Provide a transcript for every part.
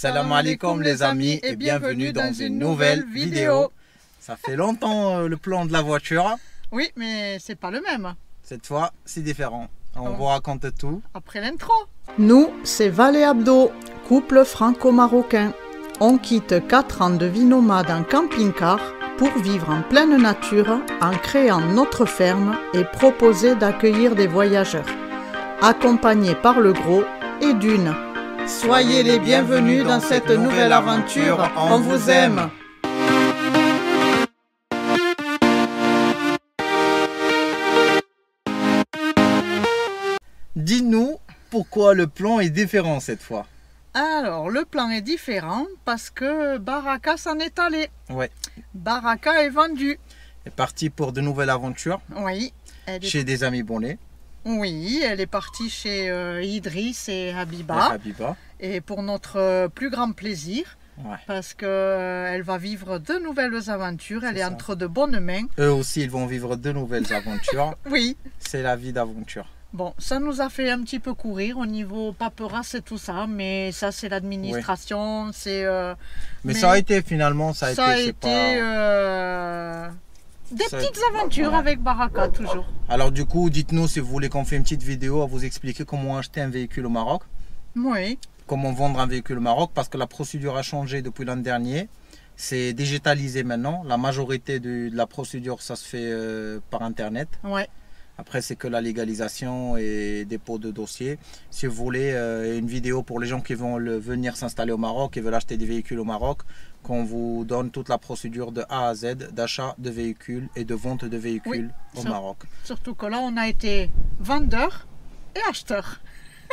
Salam alaikum les amis et bienvenue dans une nouvelle vidéo. Ça fait longtemps le plan de la voiture. Oui, mais c'est pas le même. Cette fois, c'est différent. On vous raconte tout. Après l'intro. Nous, c'est Val et Abdo, couple franco-marocain. On quitte 4 ans de vie nomade en camping-car pour vivre en pleine nature en créant notre ferme et proposer d'accueillir des voyageurs. Accompagnés par le gros et d'une. Soyez les bienvenus dans cette nouvelle aventure, on vous aime. Dis-nous pourquoi le plan est différent cette fois. Alors, le plan est différent parce que Baraka s'en est allé. Ouais. Baraka est vendue. Elle est partie pour de nouvelles aventures. Oui. Chez des amis bonnets. Oui, elle est partie chez Idriss et Habiba. Et pour notre plus grand plaisir, parce qu'elle va vivre de nouvelles aventures, elle est entre de bonnes mains. Eux aussi, ils vont vivre de nouvelles aventures. Oui. C'est la vie d'aventure. Bon, ça nous a fait un petit peu courir au niveau paperasse et tout ça, mais ça c'est l'administration, c'est... mais ça a été finalement, ça a été des petites aventures avec Baraka toujours. Alors du coup, dites-nous si vous voulez qu'on fait une petite vidéo à vous expliquer comment acheter un véhicule au Maroc. Oui. Comment vendre un véhicule au Maroc, parce que la procédure a changé depuis l'an dernier. C'est digitalisé maintenant. La majorité de la procédure, ça se fait par Internet. Ouais. Après, c'est que la légalisation et dépôt de dossier. Si vous voulez une vidéo pour les gens qui vont venir s'installer au Maroc, qui veulent acheter des véhicules au Maroc, qu'on vous donne toute la procédure de A à Z d'achat de véhicules et de vente de véhicules au Maroc. Surtout que là, on a été vendeur et acheteur.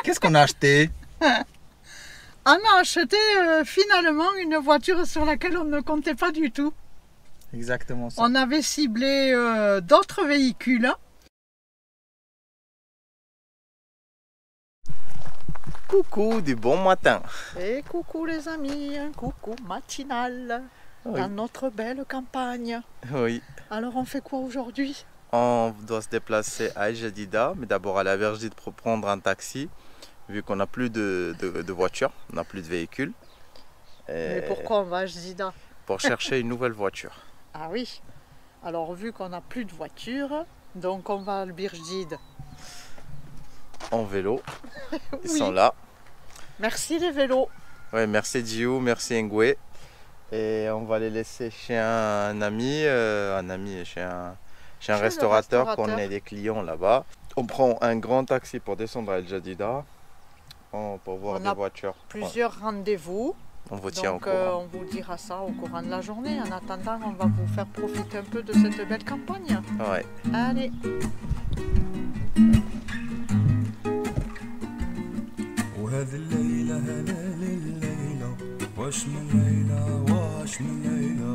Qu'est-ce qu'on a acheté? On a acheté finalement une voiture sur laquelle on ne comptait pas du tout. Exactement ça. On avait ciblé d'autres véhicules. Coucou, du bon matin. Et coucou les amis, un coucou matinal dans notre belle campagne. Oui. Alors on fait quoi aujourd'hui? On doit se déplacer à El Jadida, mais d'abord à la Vergide pour prendre un taxi, vu qu'on n'a plus de voiture, on n'a plus de véhicule. Mais pourquoi on va à El Jadida? Pour chercher une nouvelle voiture. Ah oui. Alors vu qu'on n'a plus de voiture, donc on va à El Birjid. En vélo, ils sont là. Merci les vélos. Ouais, merci Diou, merci Ngwe. Et on va les laisser chez un ami chez un restaurateur qu'on ait des clients là-bas. On prend un grand taxi pour descendre à El Jadida pour voir des voitures. Plusieurs rendez-vous. On vous tient au courant. On vous dira ça au courant de la journée. En attendant, on va vous faire profiter un peu de cette belle campagne. Ouais. Allez. وهذه الليلة هلال الليلة واش من ليلة واش من ليلة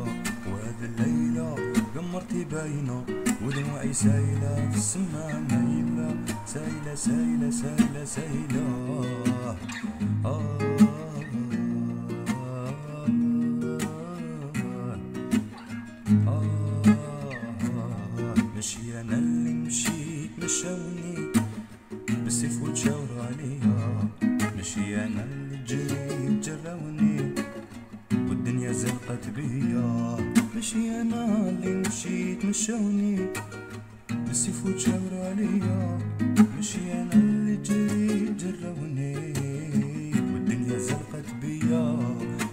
وهذه الليلة قمرتي باينة ودموعي سايلة في السما مايلة سايلة سايلة سايلة سايلة مشي أنا اللي مشيت مشاوني بالسيف وتشاوروا عليا مشي انا اللي جريت جراوني والدنيا زلقت بيا مشي انا اللي مشيت مشاوني بالسيف وتشاوروا عليا مشي انا اللي جريت جراوني والدنيا زلقت بيا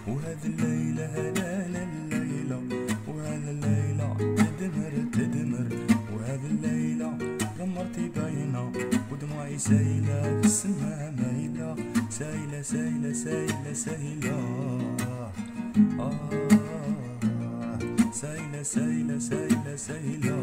وهذه الليله هلال الليله وهذه الليله تدمر تدمر وهذه الليله غمرتي باينه ودموعي سايله في السما مايله سايلة سايلة سايلة سايلة سايلة سايلة سايلة سايلة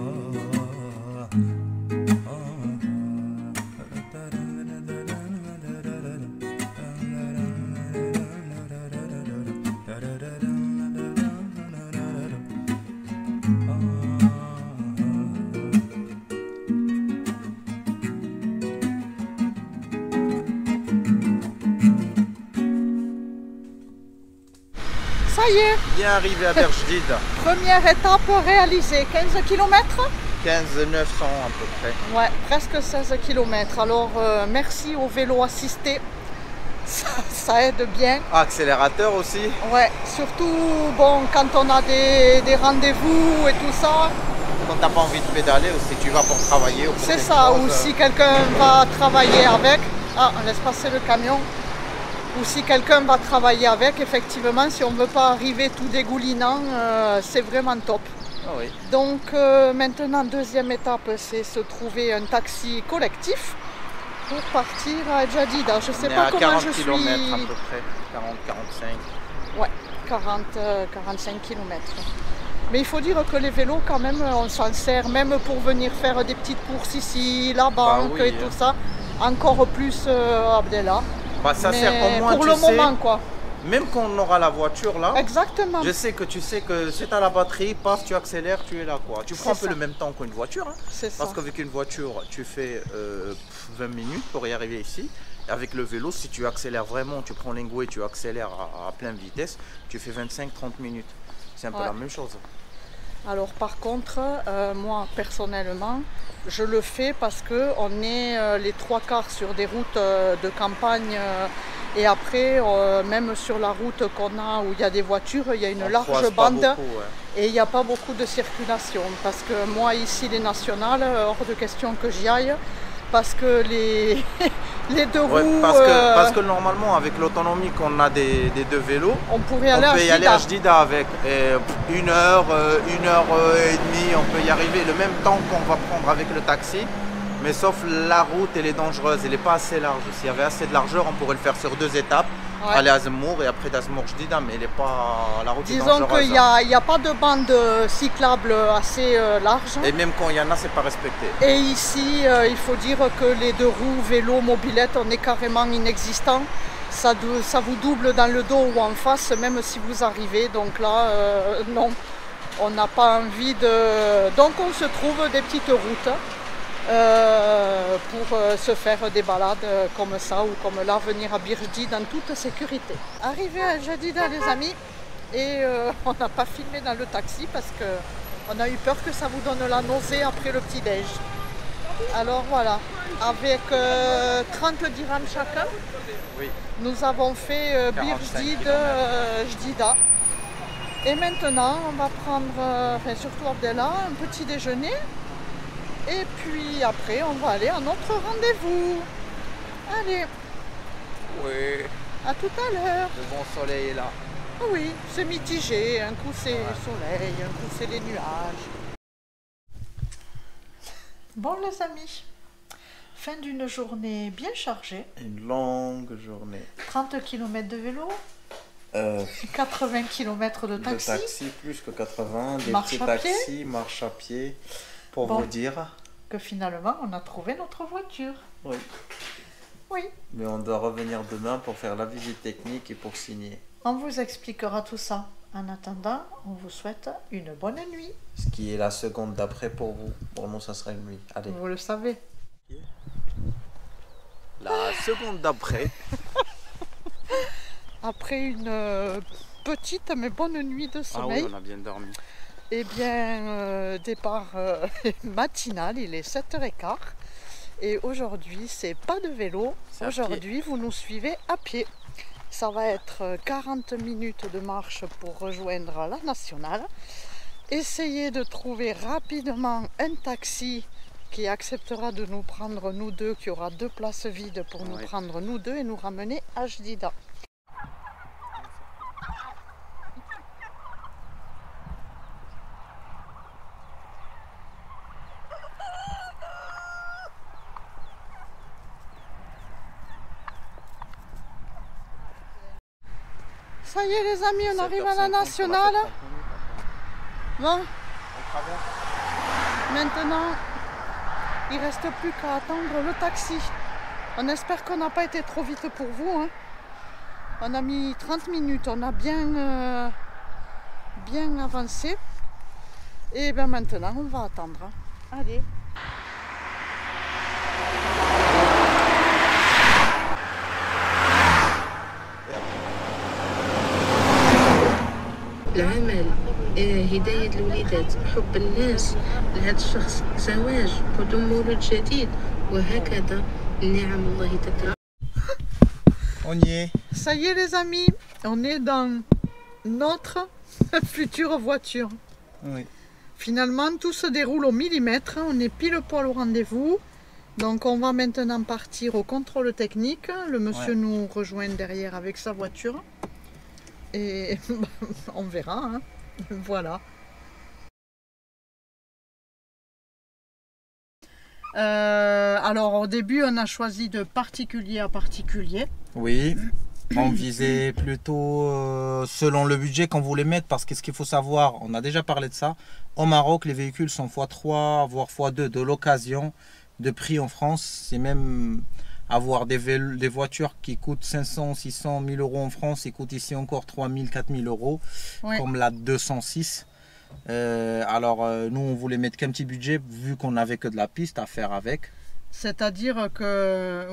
Ça y est. Bien arrivé à Vergide. Première étape réalisée. 15 km 15 900 à peu près. Ouais, presque 16 km. Alors merci au vélo assisté. ça aide bien. Accélérateur aussi. Ouais, surtout bon, quand on a des rendez-vous et tout ça. Quand t'as pas envie de pédaler ou si tu vas pour travailler. C'est ça, ou si quelqu'un va travailler avec. Ah, on laisse passer le camion. Ou si quelqu'un va travailler avec, effectivement, si on ne veut pas arriver tout dégoulinant, c'est vraiment top. Ah oui. Donc maintenant, deuxième étape, c'est se trouver un taxi collectif pour partir à Jadida. Je sais pas comment je suis. 40 km à peu près, 40-45. Ouais, 40-45 km. Mais il faut dire que les vélos, quand même, on s'en sert même pour venir faire des petites courses ici, la banque et tout ça. Encore plus Abdellah. Bah, ça sert au moins, pour le moment, quoi. Même quand on aura la voiture là, exactement. Je sais que tu sais que si tu as la batterie, passe, tu accélères, tu es là quoi. Tu prends un peu le même temps qu'une voiture. Hein, parce qu'avec une voiture, tu fais 20 minutes pour y arriver ici. Et avec le vélo, si tu accélères vraiment, tu prends lingo et tu accélères à pleine vitesse, tu fais 25-30 minutes. C'est un peu la même chose. Alors par contre, moi personnellement, je le fais parce qu'on est les 3/4 sur des routes de campagne et après, même sur la route qu'on a où il y a des voitures, il y a une large bande et il n'y a pas beaucoup de circulation. Parce que moi ici, les nationales, hors de question que j'y aille. Parce que les deux roues... Parce que normalement, avec l'autonomie qu'on a des deux vélos, on pourrait aller à Jdida avec 1 heure, 1 heure et demie, on peut y arriver. Le même temps qu'on va prendre avec le taxi, mais sauf la route, elle est dangereuse, elle n'est pas assez large. S'il y avait assez de largeur, on pourrait le faire sur 2 étapes. Ouais. Aller à Zemmour et après d'Azmour Jdida, mais elle est pas, la route est dangereuse. Disons qu'il n'y a pas de bande cyclable assez large. Et même quand il y en a, c'est pas respecté. Et ici, il faut dire que les 2 roues, vélo, mobilette, on est carrément inexistant. Ça vous double dans le dos ou en face, même si vous arrivez. Donc là, non, on n'a pas envie de... Donc on se trouve des petites routes. Pour se faire des balades comme ça ou comme là, venir à Birji dans toute sécurité. Arrivé à Jadida les amis, et on n'a pas filmé dans le taxi parce qu'on a eu peur que ça vous donne la nausée après le petit déj. Alors voilà, avec 30 dirhams chacun, nous avons fait Birji de Jdida. Et maintenant on va prendre, surtout Abdellah, un petit déjeuner. Et puis après, on va aller à notre rendez-vous. Allez. Oui. À tout à l'heure. Le bon soleil est là. Oui, c'est mitigé. Un coup c'est le soleil, un coup c'est les nuages. Bon les amis, fin d'une journée bien chargée. Une longue journée. 30 km de vélo. 80 km de taxi. De taxi, plus que 80. Des petits taxis, marche à pied. Pour vous dire que finalement, on a trouvé notre voiture. Oui. Oui. Mais on doit revenir demain pour faire la visite technique et pour signer. On vous expliquera tout ça. En attendant, on vous souhaite une bonne nuit. Ce qui est la seconde d'après pour vous. Pour nous, ça sera une nuit. Allez. Vous le savez. La seconde d'après. Après une petite mais bonne nuit de sommeil. Ah oui, on a bien dormi. Eh bien, départ matinal, il est 7h15 et aujourd'hui c'est pas de vélo, aujourd'hui vous nous suivez à pied. Ça va être 40 minutes de marche pour rejoindre la nationale. Essayez de trouver rapidement un taxi qui acceptera de nous prendre nous deux, qui aura 2 places vides pour nous prendre nous deux et nous ramener à Jdida. Ça y est les amis, on arrive à la nationale. Bon. Maintenant, il ne reste plus qu'à attendre le taxi. On espère qu'on n'a pas été trop vite pour vous. Hein. On a mis 30 minutes, on a bien avancé. Et bien maintenant, on va attendre. Allez. العمل هداية الوليدات حب الناس لهذا الشخص زواج قدوم مولود جديد وهكذا النعم الله تترى On y est. Ça y est les amis, on est dans notre future voiture. Oui. Finalement, tout se déroule au millimètre. On est pile poil au rendez-vous. Donc, on va maintenant partir au contrôle technique. Le monsieur nous rejoint derrière avec sa voiture. Et on verra. Hein. Voilà. Alors, au début, on a choisi de particulier à particulier. Oui. On visait plutôt selon le budget qu'on voulait mettre, parce que ce qu'il faut savoir, on a déjà parlé de ça, au Maroc les véhicules sont x3 voire x2 de l'occasion de prix en France. C'est même avoir des voitures qui coûtent 500, 600, 1000 euros en France et coûtent ici encore 3000, 4000 euros, comme la 206. Alors nous on voulait mettre qu'un petit budget vu qu'on n'avait que de la piste à faire avec. C'est-à-dire que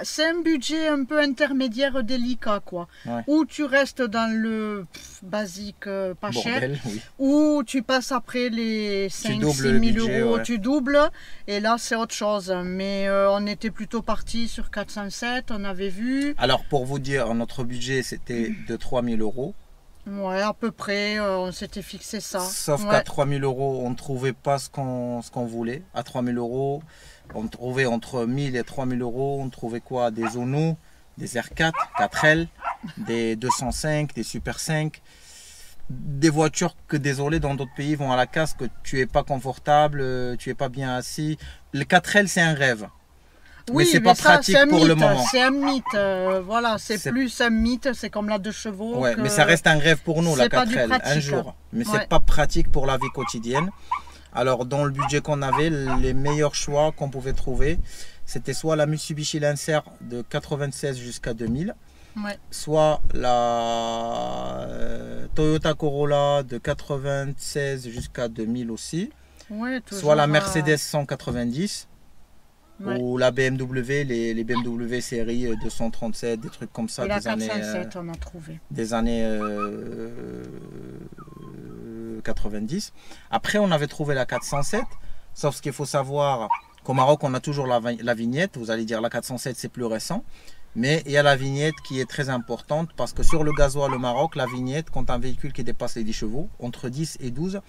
c'est un budget un peu intermédiaire délicat quoi. Où tu restes dans le basique pas cher, ou tu passes après les 5-6 000 euros, tu doubles et là c'est autre chose. Mais on était plutôt parti sur 407, on avait vu. Alors pour vous dire, notre budget c'était de 3000 euros. Ouais, à peu près, on s'était fixé ça. Sauf qu'à 3000 euros, on ne trouvait pas ce qu'on voulait. À 3000 euros, on trouvait entre 1000 et 3000 euros, on trouvait quoi? Des Ono, des R4, 4L, des 205, des Super 5. Des voitures que, désolé, dans d'autres pays vont à la casse, que tu n'es pas confortable, tu n'es pas bien assis. Le 4L, c'est un rêve. Oui, mais c'est pas pratique pour le moment. C'est un mythe, voilà, c'est plus un mythe, c'est comme la 2 chevaux. Ouais, mais ça reste un rêve pour nous, la 4L, un jour. Mais c'est pas pratique pour la vie quotidienne. Alors, dans le budget qu'on avait, les meilleurs choix qu'on pouvait trouver, c'était soit la Mitsubishi Lancer de 96 jusqu'à 2000, soit la Toyota Corolla de 96 jusqu'à 2000 aussi, soit la Mercedes 190. Ou la BMW, les BMW série 237, des trucs comme ça. Et la 407, on a trouvé. Des années 90. Après, on avait trouvé la 407. Sauf ce qu'il faut savoir, qu'au Maroc, on a toujours la vignette. Vous allez dire la 407, c'est plus récent. Mais il y a la vignette qui est très importante, parce que sur le gasoil au Maroc, la vignette, quand un véhicule qui dépasse les 10 chevaux, entre 10 et 12,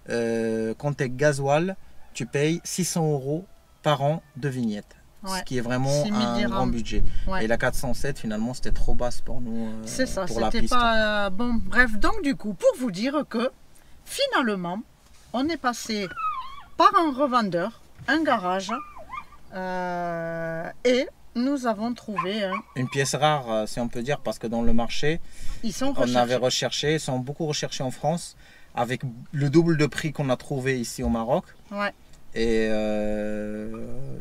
quand tu es gasoil, tu payes 600 euros par an de vignette, ce qui est vraiment un grand budget. Et la 407 finalement c'était trop basse pour nous. C'est ça, c'était pas bon. Bref, donc du coup pour vous dire que finalement on est passé par un revendeur, un garage, et nous avons trouvé une pièce rare, si on peut dire, parce que dans le marché on avait recherché, ils sont beaucoup recherchés en France, avec le double de prix qu'on a trouvé ici au Maroc. Et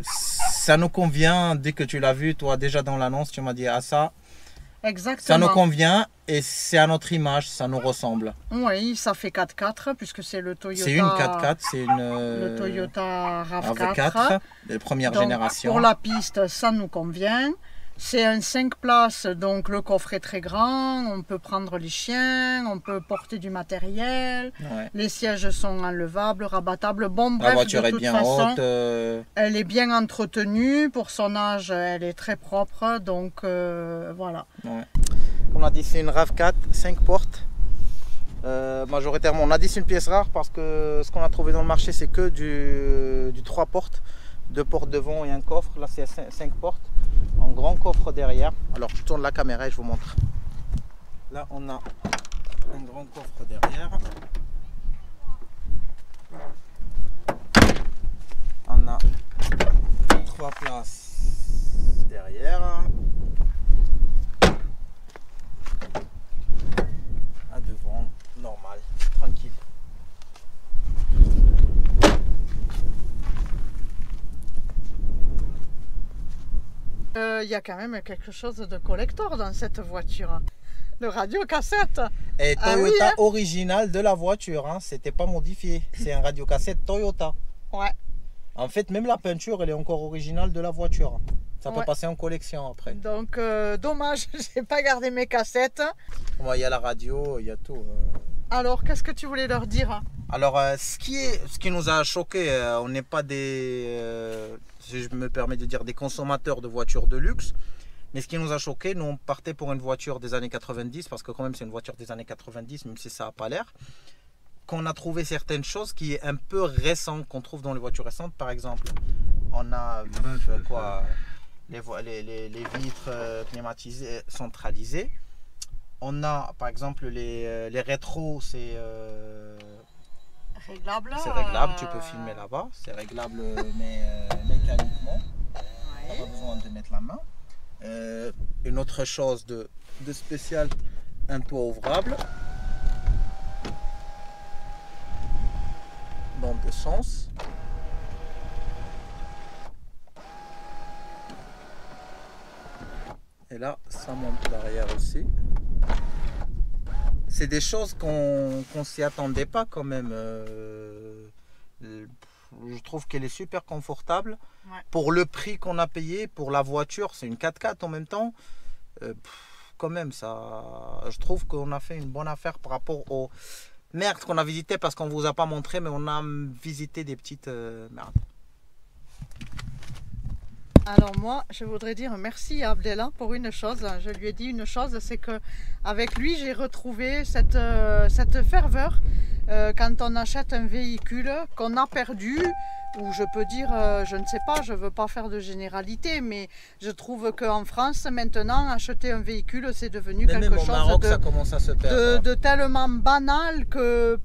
ça nous convient. Dès que tu l'as vu, toi déjà dans l'annonce, tu m'as dit ça. Exactement. Ça nous convient et c'est à notre image, ça nous ressemble. Oui, ça fait 4x4 puisque c'est le Toyota. C'est une 4x4, c'est le Toyota RAV4 de première donc, génération. Pour la piste, ça nous convient. C'est un 5 places, donc le coffre est très grand, on peut prendre les chiens, on peut porter du matériel, les sièges sont enlevables, rabattables. Bon, bref, la voiture de est toute bien façon, haute. Elle est bien entretenue, pour son âge, elle est très propre, donc voilà. On a dit c'est une RAV4, 5 portes. Majoritairement, on a dit c'est une pièce rare parce que ce qu'on a trouvé dans le marché, c'est que du 3 portes. 2 portes devant et un coffre. Là c'est 5 portes, un grand coffre derrière. Alors je tourne la caméra et je vous montre. Là on a un grand coffre derrière, on a 3 places derrière, à devant, normal, tranquille. Il y a quand même quelque chose de collector dans cette voiture. Le radiocassette. Et Toyota original de la voiture, hein. C'était pas modifié. C'est un radiocassette Toyota. En fait, même la peinture, elle est encore originale de la voiture. Ça peut passer en collection après. Donc, dommage, j'ai pas gardé mes cassettes. Il y a la radio, il y a tout. Alors, qu'est-ce que tu voulais leur dire? Alors, ce qui nous a choqué, on n'est pas des, si je me permets de dire, des consommateurs de voitures de luxe. Mais ce qui nous a choqué, nous on partait pour une voiture des années 90, parce que quand même c'est une voiture des années 90, même si ça n'a pas l'air, qu'on a trouvé certaines choses qui est un peu récentes, qu'on trouve dans les voitures récentes. Par exemple, on a quoi, les vitres pneumatisées centralisées. On a par exemple les rétros, c'est réglable. C'est réglable, tu peux filmer là-bas. C'est réglable mais mécaniquement. On n'a pas besoin de mettre la main. Une autre chose de spécial, un toit ouvrable. Dans deux sens. Et là, ça monte derrière aussi. C'est des choses qu'on s'y attendait pas quand même. Je trouve qu'elle est super confortable. Ouais. Pour le prix qu'on a payé, pour la voiture, c'est une 4x4 en même temps. Quand même, ça, je trouve qu'on a fait une bonne affaire par rapport aux merdes qu'on a visitées, parce qu'on ne vous a pas montré, mais on a visité des petites merdes. Alors moi, je voudrais dire merci à Abdellah pour une chose. Je lui ai dit une chose, c'est que avec lui, j'ai retrouvé cette ferveur quand on achète un véhicule qu'on a perdu, ou je peux dire, je ne sais pas, je ne veux pas faire de généralité, mais je trouve qu'en France, maintenant, acheter un véhicule, c'est devenu quelque chose Maroc, ça commence à se perdre. de tellement banal que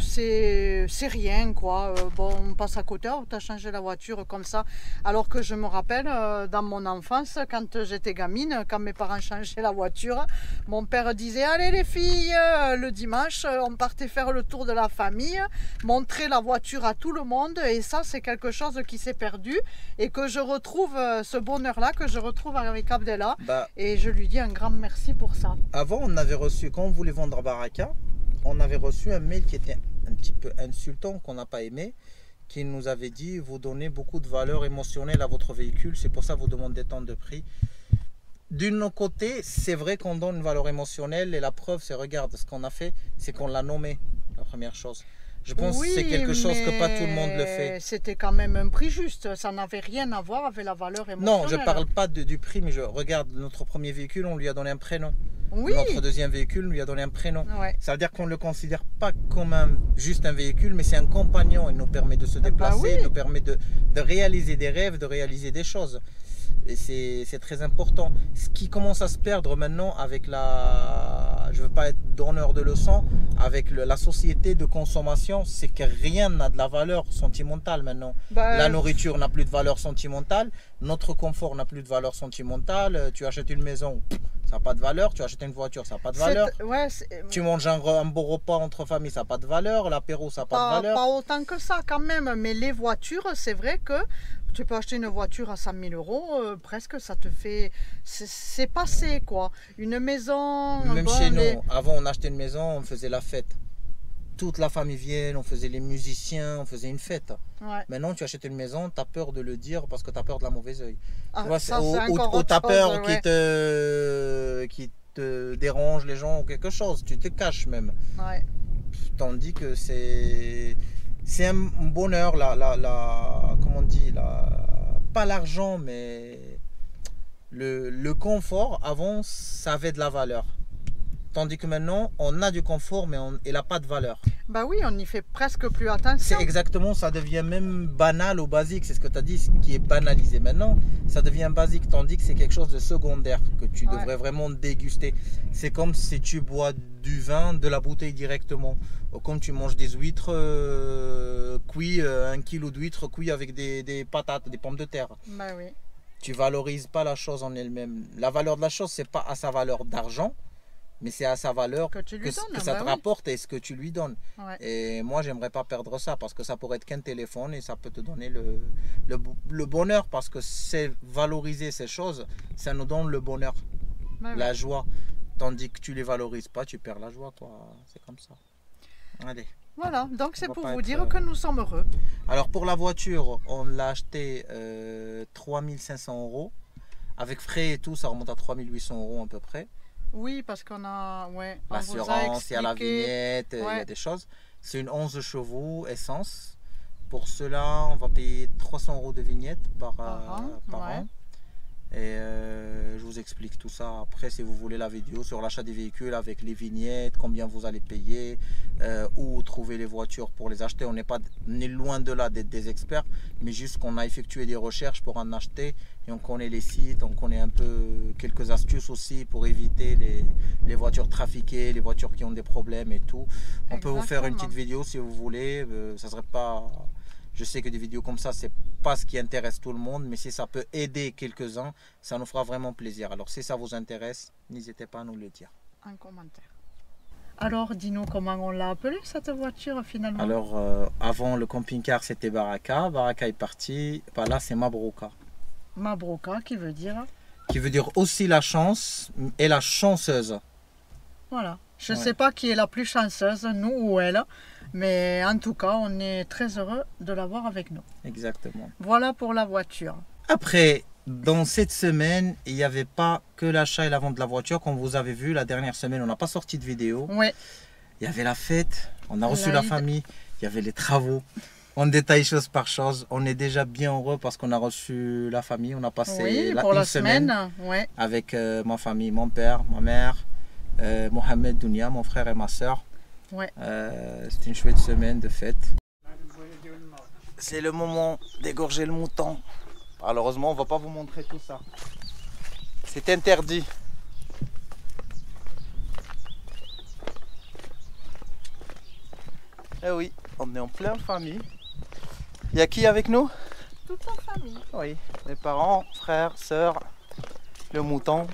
c'est rien quoi. Bon, on passe à côté, oh, tu as changé la voiture comme ça. Alors que je me rappelle dans mon enfance, quand j'étais gamine, quand mes parents changeaient la voiture, mon père disait allez les filles, le dimanche on partait faire le tour de la famille, montrer la voiture à tout le monde, et ça c'est quelque chose qui s'est perdu et que je retrouve, ce bonheur là que je retrouve avec Abdellah, et je lui dis un grand merci pour ça. Avant on avait reçu, quand on voulait vendre Baraka, on avait reçu un mail qui était un petit peu insultant, qu'on n'a pas aimé, qui nous avait dit vous donnez beaucoup de valeur émotionnelle à votre véhicule, c'est pour ça que vous demandez tant de prix. D'un côté, c'est vrai qu'on donne une valeur émotionnelle, et la preuve, c'est regarde, ce qu'on a fait, c'est qu'on l'a nommé, la première chose. Je pense que c'est quelque chose que pas tout le monde le fait. C'était quand même un prix juste, ça n'avait rien à voir avec la valeur émotionnelle. Non, je ne parle pas du prix, mais je regarde notre premier véhicule, on lui a donné un prénom. Oui. Notre deuxième véhicule lui a donné un prénom. Ouais. Ça veut dire qu'on ne le considère pas comme juste un véhicule, mais c'est un compagnon. Il nous permet de se déplacer, il nous permet de réaliser des rêves, de réaliser des choses. Et c'est très important. Ce qui commence à se perdre maintenant avec la... Je ne veux pas être donneur de leçons, avec la société de consommation, c'est que rien n'a de la valeur sentimentale maintenant. La nourriture n'a plus de valeur sentimentale, notre confort n'a plus de valeur sentimentale. Tu achètes une maison, ça n'a pas de valeur. Tu achètes une voiture, ça n'a pas de valeur. Tu manges un beau repas entre familles, ça n'a pas de valeur. L'apéro, ça n'a pas de valeur. Pas autant que ça quand même, mais les voitures, c'est vrai que tu peux acheter une voiture à 100 000 €, presque ça te fait... C'est passé quoi. Une maison... Même chez nous, avant on achetait une maison, on faisait la fête. Toute la famille vient, on faisait les musiciens, on faisait une fête. Ouais. Maintenant tu achètes une maison, tu as peur de le dire parce que tu as peur de la mauvaise œil. Ah, tu vois, ça, ou tu as peur qui te dérange les gens ou quelque chose, tu te caches même. Ouais. Tandis que c'est un bonheur, comment on dit, pas l'argent, mais le confort. Avant, ça avait de la valeur. Tandis que maintenant, on a du confort, mais il n'a pas de valeur. Bah oui, on n'y fait presque plus attention. C'est exactement, ça devient même banal ou basique. C'est ce que tu as dit, ce qui est banalisé maintenant. Ça devient basique, tandis que c'est quelque chose de secondaire que tu devrais vraiment déguster. C'est comme si tu bois du vin de la bouteille directement. Ou quand tu manges des huîtres cuits, 1 kilo d'huîtres cuits avec des patates, des pommes de terre. Bah oui. Tu valorises pas la chose en elle-même. La valeur de la chose, c'est pas à sa valeur d'argent, mais c'est à sa valeur que ça te rapporte et ce que tu lui donnes. Ouais. Et moi, j'aimerais pas perdre ça, parce que ça pourrait être qu'un téléphone et ça peut te donner le bonheur, parce que c'est valoriser ces choses, ça nous donne le bonheur, la joie. Tandis que tu les valorises pas, tu perds la joie, quoi. C'est comme ça. Allez. Voilà, donc c'est pour vous dire que nous sommes heureux. Alors pour la voiture, on l'a acheté 3 500 €. Avec frais et tout, ça remonte à 3 800 € à peu près. Oui, parce qu'on a... l'assurance, il y a la vignette, il y a des choses. C'est une 11 chevaux essence. Pour cela, on va payer 300 € de vignette par an. Et je vous explique tout ça après si vous voulez la vidéo sur l'achat des véhicules avec les vignettes, combien vous allez payer, où trouver les voitures pour les acheter. On est loin de là d'être des experts, mais juste qu'on a effectué des recherches pour en acheter et on connaît les sites, on connaît un peu quelques astuces aussi pour éviter les voitures trafiquées, les voitures qui ont des problèmes et tout. On peut vous faire une petite vidéo si vous voulez, ça serait pas... Je sais que des vidéos comme ça, c'est pas ce qui intéresse tout le monde, mais si ça peut aider quelques-uns, ça nous fera vraiment plaisir. Alors si ça vous intéresse, n'hésitez pas à nous le dire. Un commentaire. Alors dis-nous comment on l'a appelée cette voiture finalement? Alors avant le camping-car c'était Baraka, Baraka est parti, là c'est Mabrouka. Mabrouka qui veut dire? Qui veut dire aussi la chance et la chanceuse. Voilà, je ne sais pas qui est la plus chanceuse, nous ou elle. Mais en tout cas, on est très heureux de l'avoir avec nous. Exactement. Voilà pour la voiture. Après, dans cette semaine, il n'y avait pas que l'achat et la vente de la voiture. Comme vous avez vu, la dernière semaine, on n'a pas sorti de vidéo. Oui. Il y avait la fête, on a reçu la famille, il y avait les travaux. On détaille chose par chose. On est déjà bien heureux parce qu'on a reçu la famille. On a passé une semaine avec ma famille, mon père, ma mère, Mohamed, Dounia, mon frère et ma soeur. Ouais. C'était une chouette semaine de fête. C'est le moment d'égorger le mouton. Malheureusement, on ne va pas vous montrer tout ça. C'est interdit. Eh oui, on est en pleine famille. Il y a qui avec nous? Toute la famille. Oui, les parents, frères, sœurs, le mouton.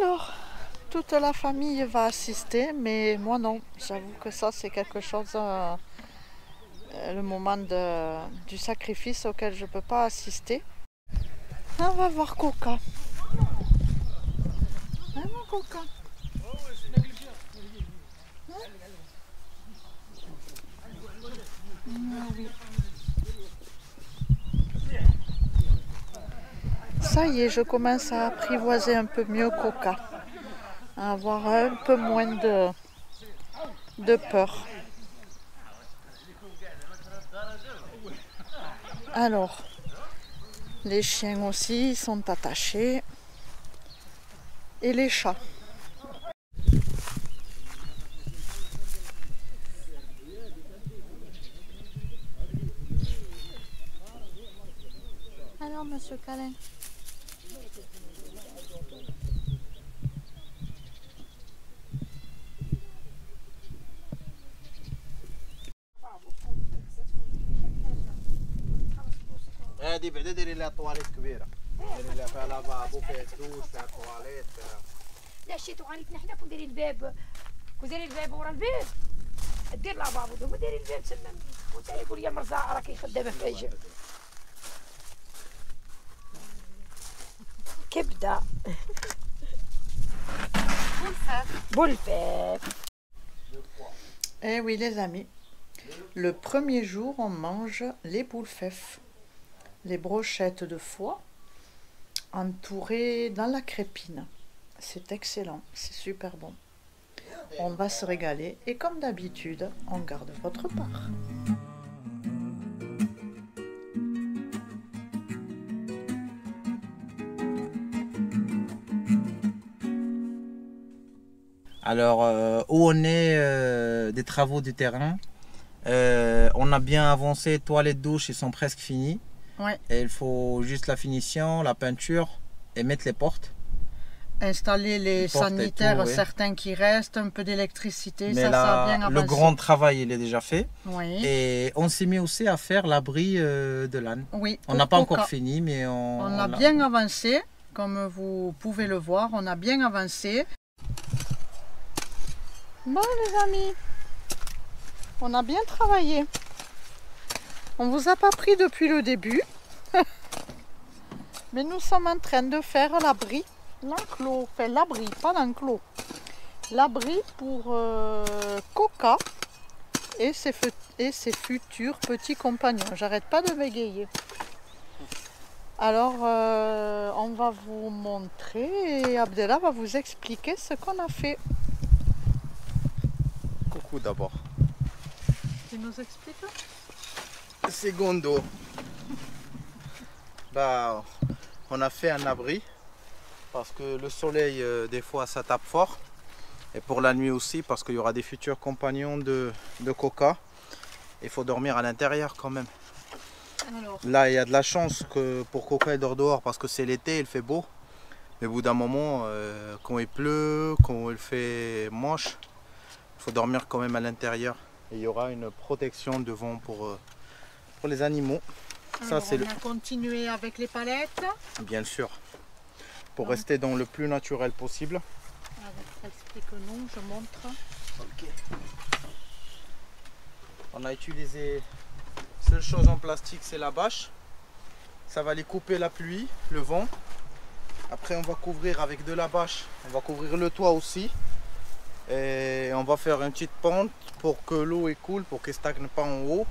Alors, toute la famille va assister, mais moi non. J'avoue que ça, c'est quelque chose, le moment du sacrifice auquel je ne peux pas assister. On va voir Coca. Hein, mon Coca? Oui. Ça y est, je commence à apprivoiser un peu mieux Coca, à avoir un peu moins de peur. Alors, les chiens aussi sont attachés et les chats. Alors, monsieur Câlin. هذه بعدا ديري لها طواليت كبيره ديري لها فيها لافابو فيها الدوش فيها طواليت لا شي طواليت حنا كون دايرين الباب ورا الباب دير لافابو دوما دايرين الباب تما وتا يقول لي مرزا راكي خدامه في اجا كبده بولفات. Eh oui les amis, le premier jour on mange les boulfefs, les brochettes de foie entourées dans la crépine. C'est excellent, c'est super bon. On va se régaler et comme d'habitude, on garde votre part. Alors, où on est des travaux du terrain, on a bien avancé, toilettes, douches, ils sont presque finis. Ouais. Et il faut juste la finition, la peinture et mettre les portes. Installer les sanitaires, tout, oui. Certains qui restent, un peu d'électricité, ça a bien avancé. Le grand travail, il est déjà fait. Oui. Et on s'est mis aussi à faire l'abri de l'âne. Oui. On n'a pas encore fini, mais on a bien avancé, comme vous pouvez le voir, on a bien avancé. Bon les amis, on a bien travaillé. On vous a pas pris depuis le début. Mais nous sommes en train de faire l'abri. L'enclos, enfin l'abri, pas l'enclos. L'abri pour Coca et ses futurs petits compagnons. J'arrête pas de bégayer. Alors, on va vous montrer et Abdellah va vous expliquer ce qu'on a fait. Coucou d'abord. Tu nous expliques? Secondo. Bah, on a fait un abri parce que le soleil, des fois, ça tape fort. Et pour la nuit aussi, parce qu'il y aura des futurs compagnons de Coca. Il faut dormir à l'intérieur quand même. Alors. Là, il y a de la chance que pour Coca, il dort dehors parce que c'est l'été, il fait beau. Mais au bout d'un moment, quand il pleut, quand il fait moche, il faut dormir quand même à l'intérieur. Et il y aura une protection devant pour les animaux. Alors, ça, on a continué avec les palettes. Bien sûr. Pour rester dans le plus naturel possible. Explique-nous, je montre. Ok. On a utilisé, seule chose en plastique, c'est la bâche. Ça va les couper la pluie, le vent. Après, on va couvrir avec de la bâche. On va couvrir le toit aussi. Et on va faire une petite pente pour que l'eau coule, pour qu'elle ne stagne pas en haut.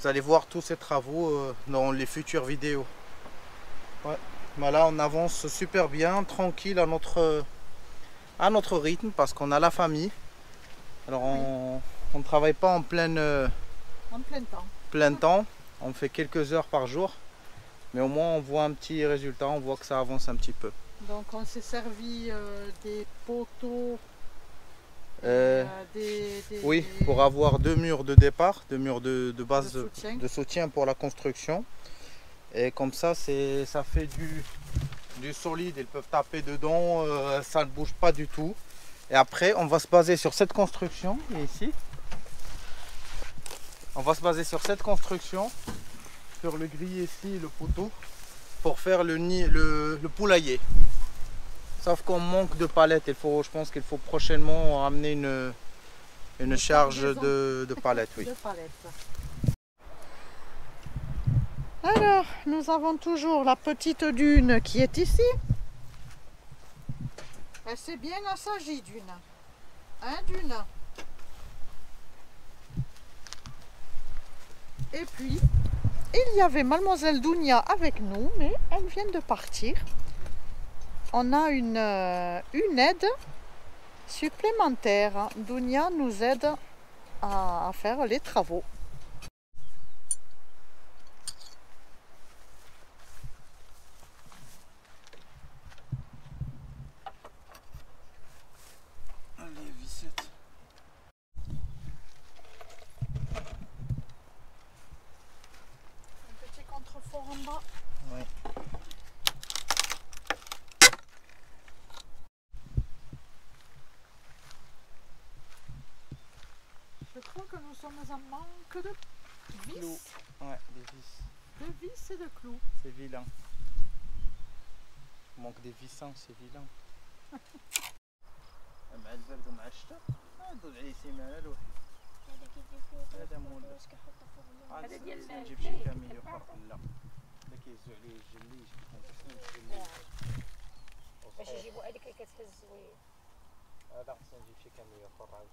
Vous allez voir tous ces travaux dans les futures vidéos. Ouais. Mais là, on avance super bien, tranquille à notre rythme, parce qu'on a la famille. Alors, on ne travaille pas en plein temps. On fait quelques heures par jour. Mais au moins, on voit un petit résultat, on voit que ça avance un petit peu. Donc, on s'est servi des poteaux. Oui, pour avoir 2 murs de départ, 2 murs de base de soutien pour la construction. Et comme ça, ça fait du solide, ils peuvent taper dedans, ça ne bouge pas du tout. Et après, on va se baser sur cette construction, ici. On va se baser sur cette construction, sur le grillé ici, le poteau, pour faire le poulailler. Sauf qu'on manque de palettes, je pense qu'il faut prochainement amener une charge de palettes. Oui. De palettes. Alors, nous avons toujours la petite dune qui est ici. Elle s'est bien assagie, dune. Hein, dune? Et puis, il y avait Mademoiselle Dounia avec nous, mais elle vient de partir. On a une aide supplémentaire. Dounia nous aide à faire les travaux. Je crois que nous sommes en manque de vis. Clous. Ouais, des vis. De vis et de clous. C'est vilain. Manque des vissants, c'est vilain. مع البرد ومع الشتاء ندوز عليه سيمانه لوحده. هذا مول هذا ديال نجيب شي كاميو اخر لا اللي كيهزوا عليه الجليج باش يجيبوا هذيك اللي كتهز هذا خصنا نجيب شي كاميو اخر عاود.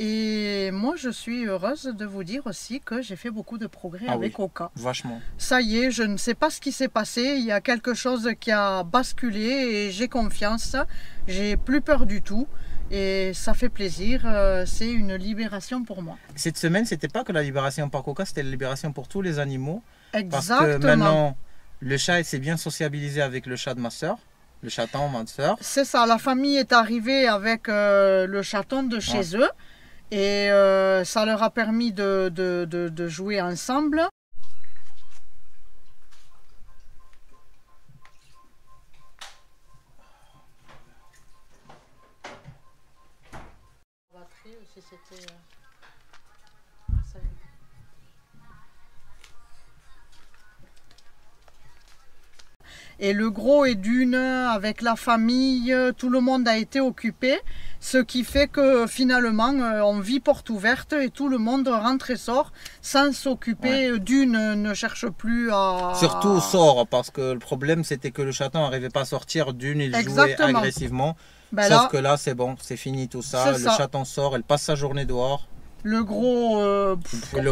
Et moi, je suis heureuse de vous dire aussi que j'ai fait beaucoup de progrès avec Coca. Vachement. Ça y est, je ne sais pas ce qui s'est passé. Il y a quelque chose qui a basculé et j'ai confiance. J'ai plus peur du tout. Et ça fait plaisir. C'est une libération pour moi. Cette semaine, c'était pas que la libération par Coca, c'était la libération pour tous les animaux. Exactement. Parce que maintenant, le chat s'est bien sociabilisé avec le chat de ma soeur. Le chaton, ma soeur. C'est ça. La famille est arrivée avec le chaton de chez eux. Et ça leur a permis de jouer ensemble. La batterie aussi, c'était... Et le gros est d'une, avec la famille, tout le monde a été occupé. Ce qui fait que finalement, on vit porte ouverte et tout le monde rentre et sort sans s'occuper d'une, ne cherche plus à... Surtout sort, parce que le problème c'était que le chaton n'arrivait pas à sortir d'une, il jouait agressivement. Ben sauf que là c'est bon, c'est fini tout ça, le chaton sort, elle passe sa journée dehors. Le gros,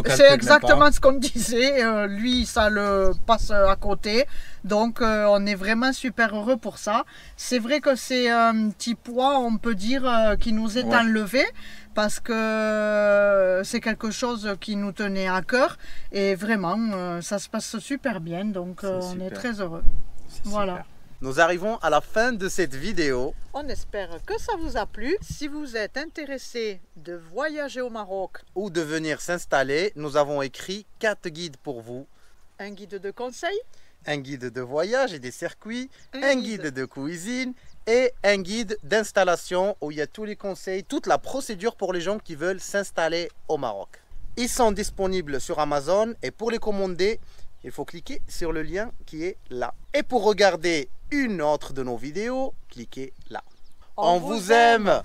c'est exactement ce qu'on disait, lui ça le passe à côté, donc on est vraiment super heureux pour ça. C'est vrai que c'est un petit poids, on peut dire, qui nous est enlevé, parce que c'est quelque chose qui nous tenait à cœur, et vraiment ça se passe super bien, donc on est très heureux. Voilà. Super. Nous arrivons à la fin de cette vidéo. On espère que ça vous a plu. Si vous êtes intéressé de voyager au Maroc ou de venir s'installer, nous avons écrit 4 guides pour vous. Un guide de conseils, un guide de voyage et des circuits, un guide de cuisine et un guide d'installation où il y a tous les conseils, toute la procédure pour les gens qui veulent s'installer au Maroc. Ils sont disponibles sur Amazon et pour les commander, il faut cliquer sur le lien qui est là. Et pour regarder une autre de nos vidéos, cliquez là. On vous aime!